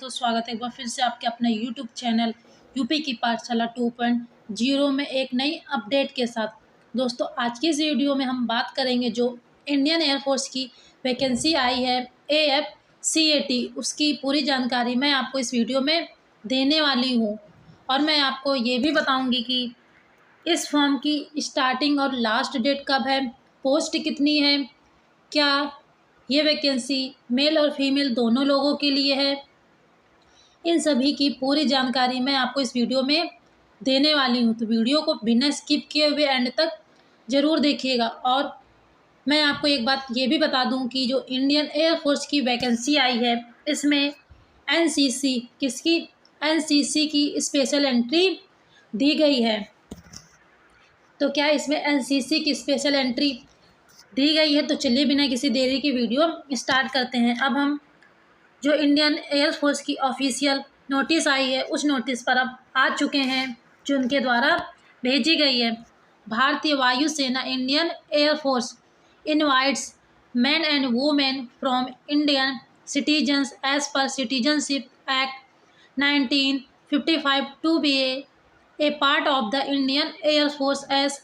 दोस्तों, स्वागत है एक बार फिर से आपके अपने यूट्यूब चैनल यूपी की पाठशाला 2.0 में एक नई अपडेट के साथ। दोस्तों, आज की इस वीडियो में हम बात करेंगे जो इंडियन एयरफोर्स की वैकेंसी आई है AFCAT, उसकी पूरी जानकारी मैं आपको इस वीडियो में देने वाली हूँ। और मैं आपको ये भी बताऊँगी कि इस फॉर्म की स्टार्टिंग और लास्ट डेट कब है, पोस्ट कितनी है, क्या ये वैकेंसी मेल और फीमेल दोनों लोगों के लिए है। इन सभी की पूरी जानकारी मैं आपको इस वीडियो में देने वाली हूँ, तो वीडियो को बिना स्किप किए हुए एंड तक ज़रूर देखिएगा। और मैं आपको एक बात ये भी बता दूँ कि जो इंडियन एयरफोर्स की वैकेंसी आई है, इसमें एनसीसी की स्पेशल एंट्री दी गई है। तो क्या इसमें एनसीसी की स्पेशल एंट्री दी गई है? तो चलिए बिना किसी देरी की वीडियो स्टार्ट करते हैं। अब हम जो इंडियन एयरफोर्स की ऑफिशियल नोटिस आई है, उस नोटिस पर अब आ चुके हैं, जो उनके द्वारा भेजी गई है। भारतीय वायुसेना Indian air force invites men and women from Indian citizens as per Citizenship Act 1955 to be a part of the Indian Air Force as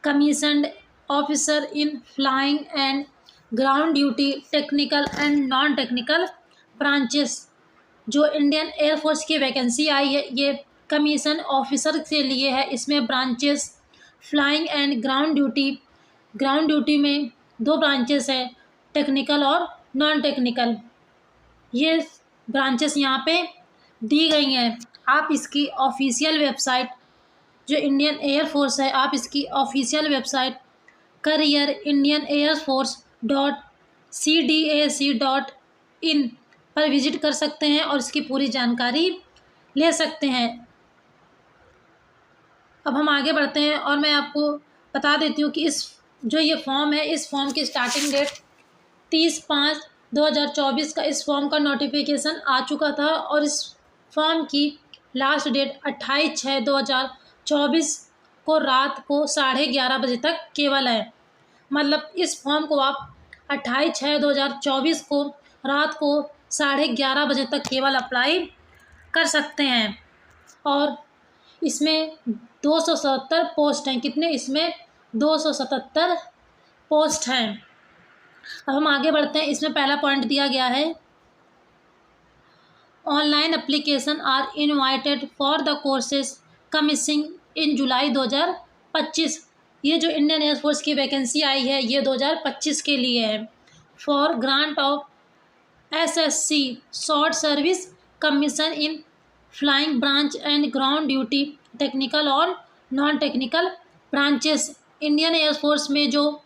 commissioned officer in flying and ground duty technical and non technical branches. जो Indian air force की vacancy आई है, ये commission officer के लिए है। इसमें branches flying and ground duty में दो ब्रांचेस है, टेक्निकल और नॉन टेक्निकल। ये ब्रांचेस यहाँ पे दी गई हैं। आप इसकी ऑफिशियल वेबसाइट, जो इंडियन एयरफोर्स है, आप इसकी ऑफिशियल वेबसाइट careerindianairforce.cdac.in पर विजिट कर सकते हैं और इसकी पूरी जानकारी ले सकते हैं। अब हम आगे बढ़ते हैं और मैं आपको बता देती हूँ कि ये फॉर्म है, इस फॉर्म की स्टार्टिंग डेट 30/5/2024 का इस फॉर्म का नोटिफिकेशन आ चुका था और इस फॉर्म की लास्ट डेट 28/6/2024 को रात को 11:30 बजे तक केवल है। मतलब इस फॉर्म को आप 28/6/2024 को रात को 11:30 बजे तक केवल अप्लाई कर सकते हैं। और इसमें 277 पोस्ट हैं। कितने? इसमें 277 पोस्ट हैं। अब हम आगे बढ़ते हैं। इसमें पहला पॉइंट दिया गया है, online application are invited for the courses commencing in July 2025। ये जो इंडियन एयरफोर्स की वैकेंसी आई है, ये 2025 के लिए है। For grant of SSC short service commission in flying branch and ground duty technical और non technical branches. Indian air force में जो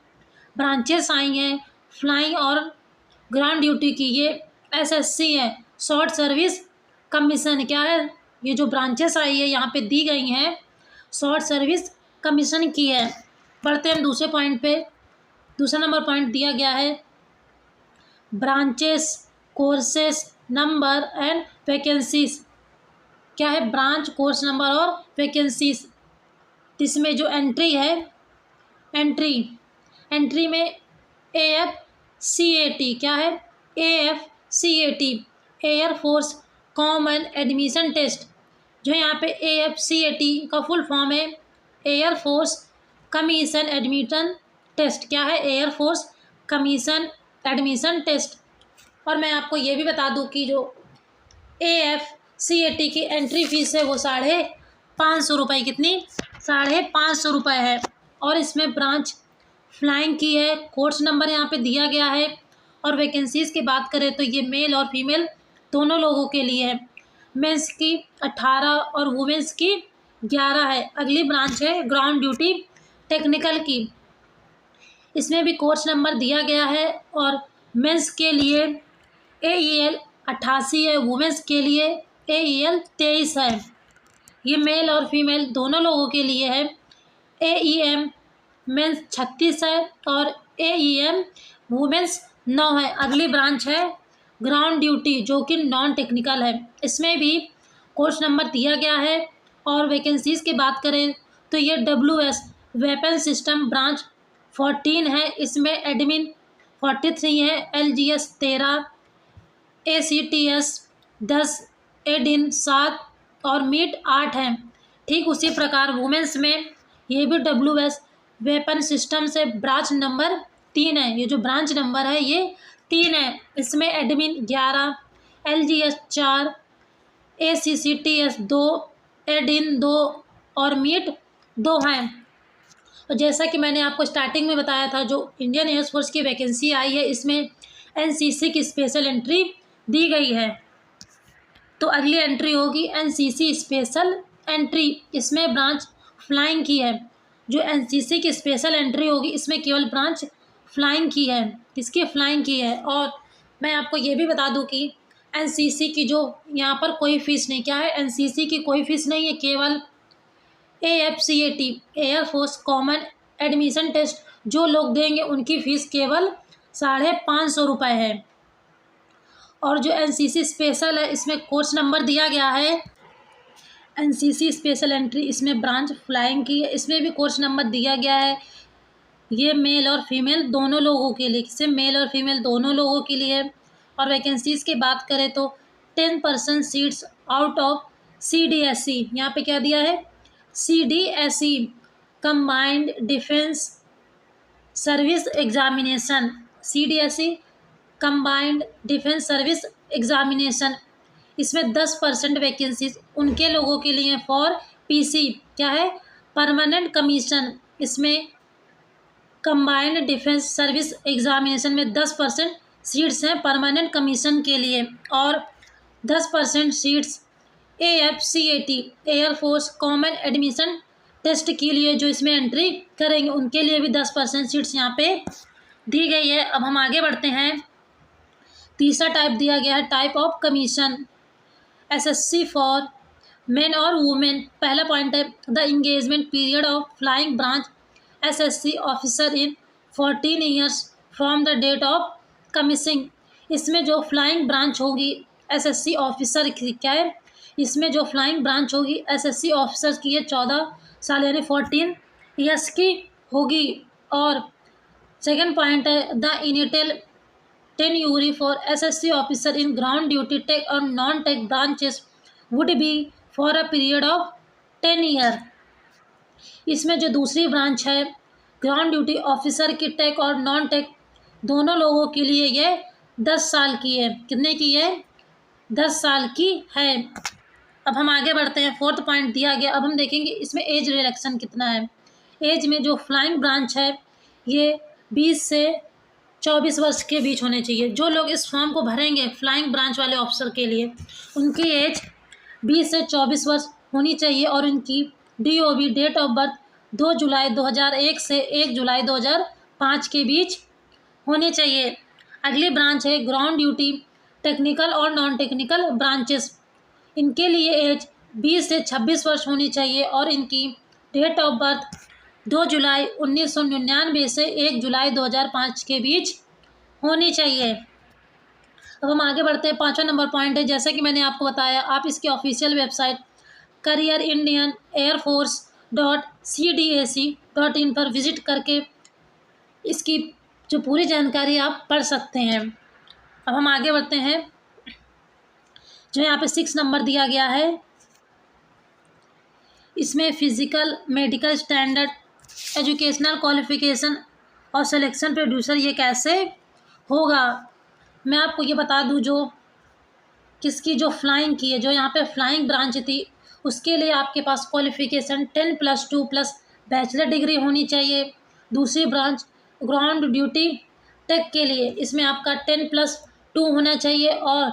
ब्रांचेस आई हैं फ्लाइंग और ग्राउंड ड्यूटी की, ये SSC है, शॉर्ट सर्विस कमीशन। क्या है? ये जो ब्रांचेस आई है यहाँ पे दी गई हैं, शॉर्ट सर्विस कमीशन की है। बढ़ते हैं हम दूसरे पॉइंट पे। दूसरा नंबर पॉइंट दिया गया है, branches courses number and vacancies. क्या है? ब्रांच, कोर्स नंबर और वैकेंसीज। इसमें जो एंट्री है, एंट्री में AFCAT। क्या है? AFCAT air force common admission test. जो यहाँ पे AFCAT का फुल फॉर्म है एयरफोर्स कमीशन एडमिशन टेस्ट। क्या है? Air force commission admission test. और मैं आपको ये भी बता दूँ कि जो AFCAT की एंट्री फीस है वो 550 रुपये। कितनी? 550 रुपये है। और इसमें ब्रांच फ्लाइंग की है, कोर्स नंबर यहाँ पे दिया गया है। और वैकेंसीज की बात करें तो ये मेल और फीमेल दोनों लोगों के लिए है। मेंस की 18 और वुमेंस की 11 है। अगली ब्रांच है ग्राउंड ड्यूटी टेक्निकल की। इसमें भी कोर्स नंबर दिया गया है और मेंस के लिए AEL 88 है, वुमेंस के लिए AEL 23 है। ये मेल और फीमेल दोनों लोगों के लिए है। AEM मेंस 36 है और AEM वुमेंस 9 है। अगली ब्रांच है ग्राउंड ड्यूटी, जो कि नॉन टेक्निकल है। इसमें भी कोर्स नंबर दिया गया है। और वैकेंसीज की बात करें तो ये WS वेपन सिस्टम ब्रांच 14 है। इसमें एडमिन 43 है, LGS 13, ACTS 10, एडिन 7 और मीट 8 हैं। ठीक उसी प्रकार वुमेंस में ये भी WS वेपन सिस्टम से ब्रांच नंबर 3 है। ये जो ब्रांच नंबर है ये 3 है। इसमें एडमिन 11, LGS 4, ACCTS 2, एडिन 2 और मीट 2 हैं। और जैसा कि मैंने आपको स्टार्टिंग में बताया था, जो इंडियन एयरफोर्स की वैकेंसी आई है इसमें NCC की स्पेशल एंट्री दी गई है। तो अगली एंट्री होगी NCC स्पेशल एंट्री। इसमें ब्रांच फ्लाइंग की है। जो NCC की स्पेशल एंट्री होगी इसमें केवल ब्रांच फ्लाइंग की है। किसकी? फ्लाइंग की है। और मैं आपको ये भी बता दूं कि NCC की जो यहाँ पर कोई फीस नहीं, क्या है, NCC की कोई फीस नहीं है। केवल AFCAT air force common admission test जो लोग देंगे उनकी फ़ीस केवल 550 रुपये है। और जो NCC स्पेशल है इसमें कोर्स नंबर दिया गया है। NCC स्पेशल एंट्री इसमें ब्रांच फ्लाइंग की है, इसमें भी कोर्स नंबर दिया गया है। ये मेल और फीमेल दोनों लोगों के लिए, किससे? मेल और फीमेल दोनों लोगों के लिए है। और वैकेंसीज़ की बात करें तो 10% सीट्स आउट ऑफ CDSE। यहाँ पे क्या दिया है? CDSE combined defence service examination. CDSE combined defence service examination. इसमें 10% वैकेंसीज उनके लोगों के लिए फॉर PC, क्या है, परमानेंट कमीशन। इसमें कंबाइंड डिफेंस सर्विस एग्जामिनेशन में 10% सीट्स हैं परमानेंट कमीशन के लिए। और 10% seats AFCAT air force common admission test के लिए जो इसमें एंट्री करेंगे उनके लिए भी 10% सीट्स यहाँ पे दी गई है। अब हम आगे बढ़ते हैं। तीसरा टाइप दिया गया है type of commission SSC for men और वुमेन। पहला पॉइंट है the engagement period of flying branch SSC officer in 14 years from the date of commissioning. इसमें जो फ्लाइंग ब्रांच होगी SSC ऑफिसर की, क्या है, इसमें जो फ्लाइंग ब्रांच होगी SSC ऑफिसर की, ये 14 साल यानी 14 ईयर्स की होगी। और सेकेंड पॉइंट है the initial tenure for SSC officer in ground duty tech और non tech branches would be for a period of 10 year. इसमें जो दूसरी ब्रांच है ग्राउंड ड्यूटी ऑफिसर की टेक और नॉन टेक दोनों लोगों के लिए ये 10 साल की है। कितने की है? 10 साल की है। अब हम आगे बढ़ते हैं। फोर्थ पॉइंट दिया गया। अब हम देखेंगे इसमें एज रिलैक्सन कितना है। एज में जो फ्लाइंग ब्रांच है ये 20 से 24 वर्ष के बीच होने चाहिए। जो लोग इस फॉर्म को भरेंगे फ्लाइंग ब्रांच वाले ऑफिसर के लिए उनकी एज 20 से 24 वर्ष होनी चाहिए। और उनकी DOB डेट ऑफ बर्थ 2 जुलाई 2001 से 1 जुलाई 2005 के बीच होनी चाहिए। अगली ब्रांच है ग्राउंड ड्यूटी टेक्निकल और नॉन टेक्निकल ब्रांचेस। इनके लिए एज 20 से 26 वर्ष होनी चाहिए और इनकी डेट ऑफ बर्थ 2 जुलाई 1999 से 1 जुलाई 2005 के बीच होनी चाहिए। अब हम आगे बढ़ते हैं। 5वां नंबर पॉइंट है, जैसा कि मैंने आपको बताया, आप इसकी official website career Indian air force .cdac.in पर विजिट करके इसकी जो पूरी जानकारी आप पढ़ सकते हैं। अब हम आगे बढ़ते हैं। जो यहाँ पे 6 नंबर दिया गया है इसमें physical medical standard educational qualification और सिलेक्शन प्रोड्यूसर ये कैसे होगा। मैं आपको ये बता दूं, जो किसकी जो फ्लाइंग की है, जो यहाँ पे फ्लाइंग ब्रांच थी उसके लिए आपके पास क्वालिफिकेशन 10+2 प्लस बैचलर डिग्री होनी चाहिए। दूसरी ब्रांच ग्राउंड ड्यूटी टेक के लिए इसमें आपका 10+2 होना चाहिए। और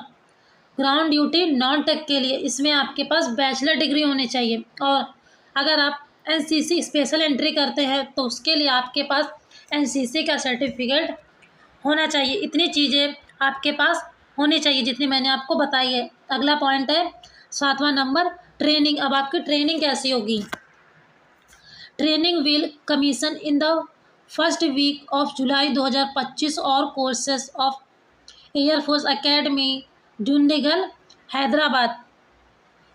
ग्राउंड ड्यूटी नॉन टेक के लिए इसमें आपके पास बैचलर डिग्री होनी चाहिए। और अगर आप NCC स्पेशल एंट्री करते हैं तो उसके लिए आपके पास NCC का सर्टिफिकेट होना चाहिए। इतनी चीज़ें आपके पास होनी चाहिए जितनी मैंने आपको बताई है। अगला पॉइंट है 7वां नंबर ट्रेनिंग। अब आपकी ट्रेनिंग कैसी होगी। Training will commission in the first week of July 2025 और courses of air force academy Dundigal Hyderabad.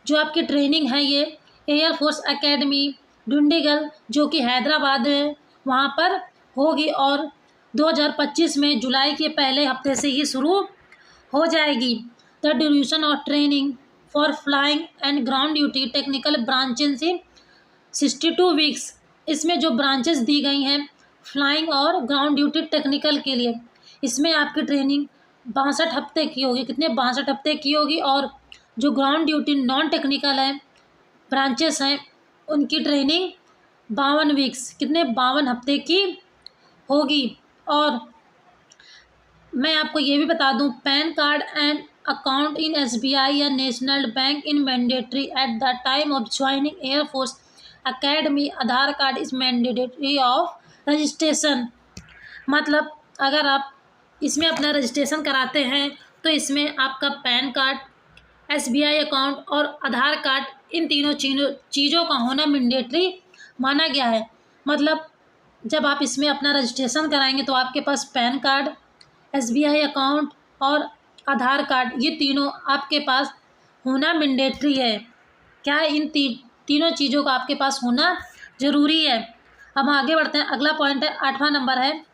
जो आपकी ट्रेनिंग है ये एयरफोर्स एकेडमी डुंडिगल जो कि हैदराबाद है वहाँ पर होगी और 2025 में जुलाई के पहले हफ्ते से ही शुरू हो जाएगी। The duration of training for flying and ground duty technical branches in 62 weeks. इसमें जो ब्रांचेस दी गई हैं फ्लाइंग और ग्राउंड ड्यूटी टेक्निकल के लिए, इसमें आपकी ट्रेनिंग 62 हफ्ते की होगी। कितने? 62 हफ्ते की होगी। और जो ग्राउंड ड्यूटी नॉन टेक्निकल है ब्रांचेस हैं उनकी ट्रेनिंग 52 वीक्स, कितने? 52 हफ्ते की होगी। और मैं आपको ये भी बता दूं, pan card and account in SBI या national bank in mandatory at the time of joining air force academy. Aadhaar card is mandatory of registration. मतलब अगर आप इसमें अपना रजिस्ट्रेशन कराते हैं तो इसमें आपका पैन कार्ड, SBI अकाउंट और आधार कार्ड, इन तीनों चीज़ों का होना मैंडेटरी माना गया है। मतलब जब आप इसमें अपना रजिस्ट्रेशन कराएंगे तो आपके पास पैन कार्ड, SBI अकाउंट और आधार कार्ड, ये तीनों आपके पास होना मैंडेटरी है। क्या है? इन तीनों चीज़ों का आपके पास होना ज़रूरी है। अब आगे बढ़ते हैं। अगला पॉइंट है 8वां नंबर है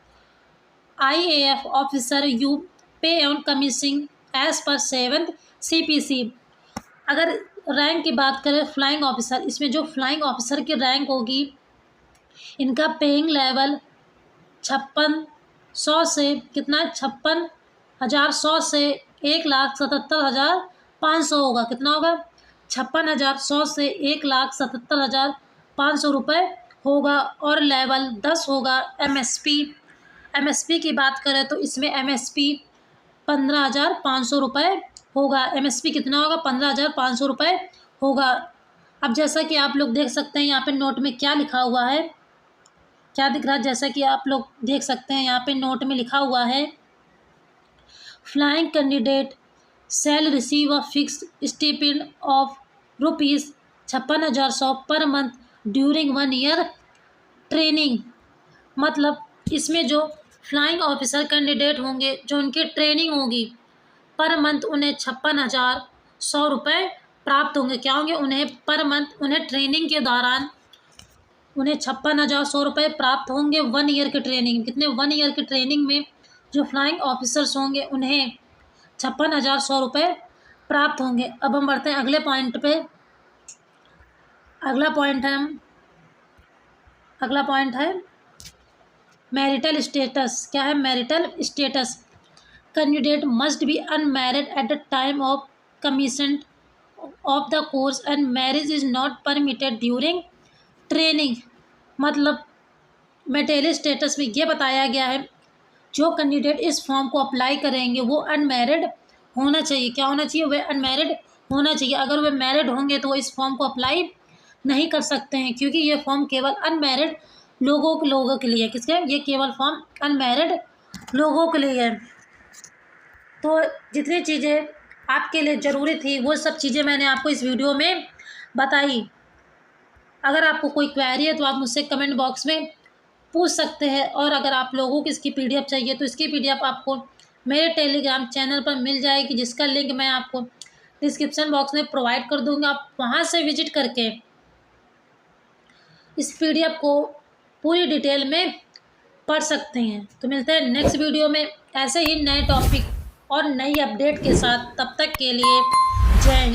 IAF officer you pay on commission as per 7th CPC। अगर रैंक की बात करें फ्लाइंग ऑफिसर, इसमें जो फ्लाइंग ऑफिसर की रैंक होगी इनका पेइंग लेवल 5600 से कितना? 56,100 से 1,77,500 होगा। कितना होगा? 56,100 से 1,77,500 रुपये होगा। और लेवल 10 होगा MSP की बात करें तो इसमें MSP 15,500 रुपये होगा। MSP कितना होगा? 15,500 रुपये होगा। अब जैसा कि आप लोग देख सकते हैं यहाँ पे नोट में क्या लिखा हुआ है, क्या दिख रहा है? जैसा कि आप लोग देख सकते हैं यहाँ पे नोट में लिखा हुआ है, flying candidate shell receive a fixed stipend of ₹56,100 per month during 1 ear training. मतलब इसमें जो फ्लाइंग ऑफिसर कैंडिडेट होंगे, जो उनकी ट्रेनिंग होगी, पर मंथ उन्हें 56,100 रुपये प्राप्त होंगे। क्या होंगे? उन्हें पर मंथ, उन्हें ट्रेनिंग के दौरान उन्हें 56,100 रुपये प्राप्त होंगे 1 ईयर की ट्रेनिंग। कितने? 1 ईयर की ट्रेनिंग में जो फ्लाइंग ऑफिसर्स होंगे उन्हें 56,100 रुपये प्राप्त होंगे। अब हम बढ़ते हैं अगले पॉइंट पे। अगला पॉइंट है मैरिटल स्टेटस। क्या है? Marital status. Candidate must be unmarried at the time of commission of the course and marriage is not permitted during training. मतलब मैरिटल स्टेटस में ये बताया गया है जो कैंडिडेट इस फॉर्म को अप्लाई करेंगे वो अनमैरिड होना चाहिए। क्या होना चाहिए? वे अनमैरिड होना चाहिए। अगर वे मैरिड होंगे तो इस फॉर्म को अप्लाई नहीं कर सकते हैं, क्योंकि ये फॉर्म केवल अनमैरिड लोगों के लिए। किसके? ये केवल फॉर्म अनमैरिड लोगों के लिए है। तो जितनी चीज़ें आपके लिए ज़रूरी थी वो सब चीज़ें मैंने आपको इस वीडियो में बताई। अगर आपको कोई क्वेरी है तो आप मुझसे कमेंट बॉक्स में पूछ सकते हैं। और अगर आप लोगों को इसकी PDF चाहिए तो इसकी PDF आपको मेरे टेलीग्राम चैनल पर मिल जाएगी, जिसका लिंक मैं आपको डिस्क्रिप्शन बॉक्स में प्रोवाइड कर दूँगा। आप वहाँ से विजिट करके इस PDF को पूरी डिटेल में पढ़ सकते हैं। तो मिलते हैं नेक्स्ट वीडियो में ऐसे ही नए टॉपिक और नई अपडेट के साथ। तब तक के लिए जय हिंद।